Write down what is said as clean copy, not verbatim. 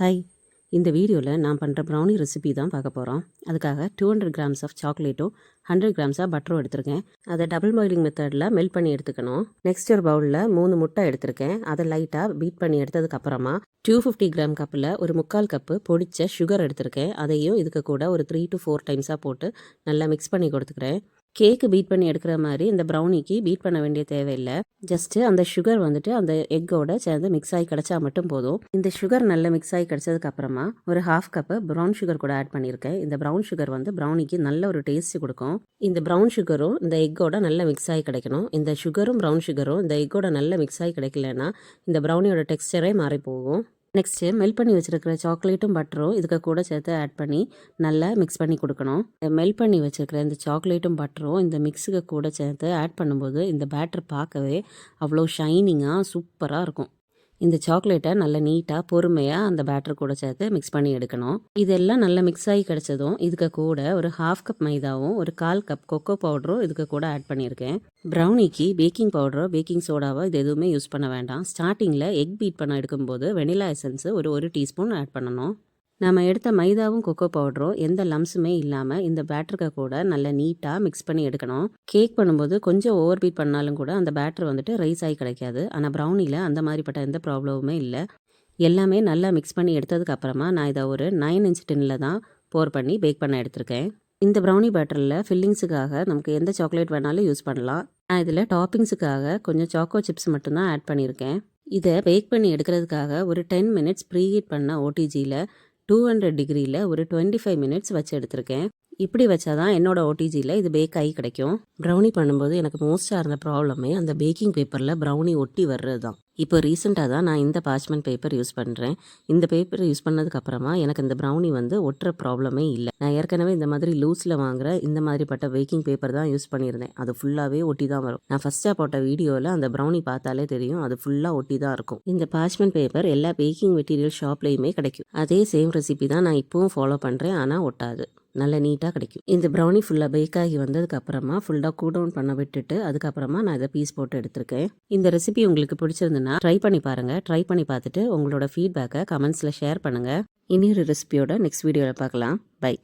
Hi, இந்த வீடியோவில் நான் பண்ணுற ப்ரௌனி ரெசிபி தான் பார்க்க போகிறோம். அதுக்காக 200 கிராம்ஸ் ஆஃப் சாக்லேட்டும் 100 கிராம்ஸ் ஆஃப் பட்டரும் எடுத்திருக்கேன். அதை டபுள் பாயிலிங் மெத்தடில் மெல்ட் பண்ணி எடுத்துக்கணும். நெக்ஸ்ட் ஒரு பவுலில் 3 முட்டை எடுத்திருக்கேன். அதை லைட்டாக பீட் பண்ணி எடுத்ததுக்கப்புறமா 250 கிராம் கப்பில் ஒரு 3/4 கப்பு பொடிச்ச சுகர் எடுத்திருக்கேன். அதையும் இதுக்கு கூட ஒரு 3 to 4 டைம்ஸாக போட்டு நல்லா மிக்ஸ் பண்ணி கொடுத்துக்கிறேன். கேக்கு பீட் பண்ணி எடுக்கிற மாதிரி இந்த ப்ரௌனிக்கு பீட் பண்ண வேண்டிய தேவையில்லை. ஜஸ்ட்டு அந்த சுகர் வந்துட்டு அந்த எக்கோட சேர்ந்து மிக்ஸ் ஆகி கிடச்சா மட்டும் போதும். இந்த சுகர் நல்லா மிக்ஸ் ஆகி கிடச்சதுக்கு அப்புறமா ஒரு 1/2 கப்பு ப்ரௌன் சுகர் கூட ஆட் பண்ணியிருக்கேன். இந்த ப்ரௌன் சுகர் வந்து ப்ரௌனிக்கு நல்ல ஒரு டேஸ்ட் கொடுக்கும். இந்த ப்ரௌன் சுகரும் இந்த எக்கோட நல்லா மிக்ஸ் ஆகி கிடைக்கணும். இந்த சுகரும் ப்ரௌன் சுகரும் இந்த எக்கோட நல்லா மிக்ஸ் ஆகி கிடைக்கலன்னா இந்த ப்ரௌனியோட டெக்ஸ்டரே மாறி போகும். நெக்ஸ்ட்டு மெல்ட் பண்ணி வச்சுருக்கிற சாக்லேட்டும் பட்டரும் இதுக்கு கூட சேர்த்து ஆட் பண்ணி நல்லா மிக்ஸ் பண்ணி கொடுக்கணும். மெல்ட் பண்ணி வச்சுருக்கிற இந்த சாக்லேட்டும் பட்டரும் இந்த மிக்ஸுக்கு கூட சேர்த்து ஆட் பண்ணும்போது இந்த பேட்டர் பார்க்கவே அவ்வளோ ஷைனிங்காக சூப்பராக இருக்கும். இந்த சாக்லேட்டை நல்லா நீட்டாக பொறுமையாக அந்த பேட்டர் கூட சேர்த்து மிக்ஸ் பண்ணி எடுக்கணும். இதெல்லாம் நல்லா மிக்ஸ் ஆகி கிடச்சதும் இதுக்கு கூட ஒரு 1/2 கப் மைதாவும் ஒரு 1/4 கப் கொக்கோ பவுடரும் இதுக்கு கூட ஆட் பண்ணியிருக்கேன். ப்ரௌனிக்கு பேக்கிங் பவுடரோ பேக்கிங் சோடாவோ இது எதுவுமே யூஸ் பண்ண வேண்டாம். ஸ்டார்டிங்கில் எக் பீட் பண்ண எடுக்கும்போது வெனிலா எசன்ஸு ஒரு 1 டீஸ்பூன் ஆட் பண்ணணும். நம்ம எடுத்த மைதாவும் கொக்கோ பவுடரும் எந்த லம்ஸுமே இல்லாமல் இந்த பேட்டருக்கு கூட நல்லா நீட்டாக மிக்ஸ் பண்ணி எடுக்கணும். கேக் பண்ணும்போது கொஞ்சம் ஓவர் பீட் பண்ணாலும் கூட அந்த பேட்டர் வந்துட்டு ரைஸ் ஆகி கிடைக்காது. ஆனால் ப்ரௌனியில் அந்த மாதிரிப்பட்ட எந்த ப்ராப்ளமுமே இல்லை. எல்லாமே நல்லா மிக்ஸ் பண்ணி எடுத்ததுக்கு அப்புறமா நான் இதை ஒரு 9 இன்ச் டின்னில் தான் போர் பண்ணி பேக் பண்ண எடுத்திருக்கேன். இந்த ப்ரௌனி பேட்டரில் ஃபில்லிங்ஸுக்காக நமக்கு எந்த சாக்லேட் வேணாலும் யூஸ் பண்ணலாம். நான் இதில் டாப்பிங்ஸுக்காக கொஞ்சம் சாக்கோ சிப்ஸ் மட்டும்தான் ஆட் பண்ணியிருக்கேன். இதை பேக் பண்ணி எடுக்கிறதுக்காக ஒரு 10 மினிட்ஸ் ப்ரீஹீட் பண்ண ஓடிஜியில் 200 டிகிரியில் ஒரு 25 மினிட்ஸ் வச்சு எடுத்திருக்கேன். இப்படி வச்சாதான் என்னோட ஓடிஜியில் இது பேக் ஆகி கிடைக்கும். ப்ரௌனி பண்ணும்போது எனக்கு மோஸ்ட்டாக இருந்த ப்ராப்ளமே அந்த பேக்கிங் பேப்பரில் ப்ரௌனி ஒட்டி வர்றது தான். இப்போ ரீசெண்டாக தான் நான் இந்த பார்ச்மெண்ட் பேப்பர் யூஸ் பண்ணுறேன். இந்த பேப்பர் யூஸ் பண்ணதுக்கப்புறமா எனக்கு இந்த ப்ரௌனி வந்து ஒட்டுற ப்ராப்ளமே இல்லை. நான் ஏற்கனவே இந்த மாதிரி லூஸில் வாங்குற இந்த மாதிரிப்பட்ட பேக்கிங் பேப்பர் தான் யூஸ் பண்ணியிருந்தேன். அது ஃபுல்லாகவே ஒட்டி தான் வரும். நான் ஃபஸ்ட்டாக போட்ட வீடியோவில் அந்த ப்ரௌனி பார்த்தாலே தெரியும், அது ஃபுல்லாக ஒட்டி தான் இருக்கும். இந்த பார்ச்மெண்ட் பேப்பர் எல்லா பேக்கிங் மெட்டீரியல் ஷாப்லேயுமே கிடைக்கும். அதே சேம் ரெசிபி தான் நான் இப்போவும் ஃபாலோ பண்ணுறேன். ஆனால் ஒட்டாது, நல்ல நீட்டாக கிடைக்கும். இந்த ப்ரௌனி ஃபுல்லாக பேக் ஆகி வந்ததுக்கப்புறமா ஃபுல்லாக கூல் டவுன் பண்ண விட்டுட்டு அதுக்கப்புறமா நான் இதை பீஸ் போட்டு எடுத்திருக்கேன். இந்த ரெசிபி உங்களுக்கு பிடிச்சிருந்துன்னா ட்ரை பண்ணி பாருங்கள். ட்ரை பண்ணி பார்த்துட்டு உங்களோட ஃபீட்பேக்கை கமெண்ட்ஸில் ஷேர் பண்ணுங்கள். இன்னொரு ரெசிபியோட நெக்ஸ்ட் வீடியோவில் பார்க்கலாம். பை.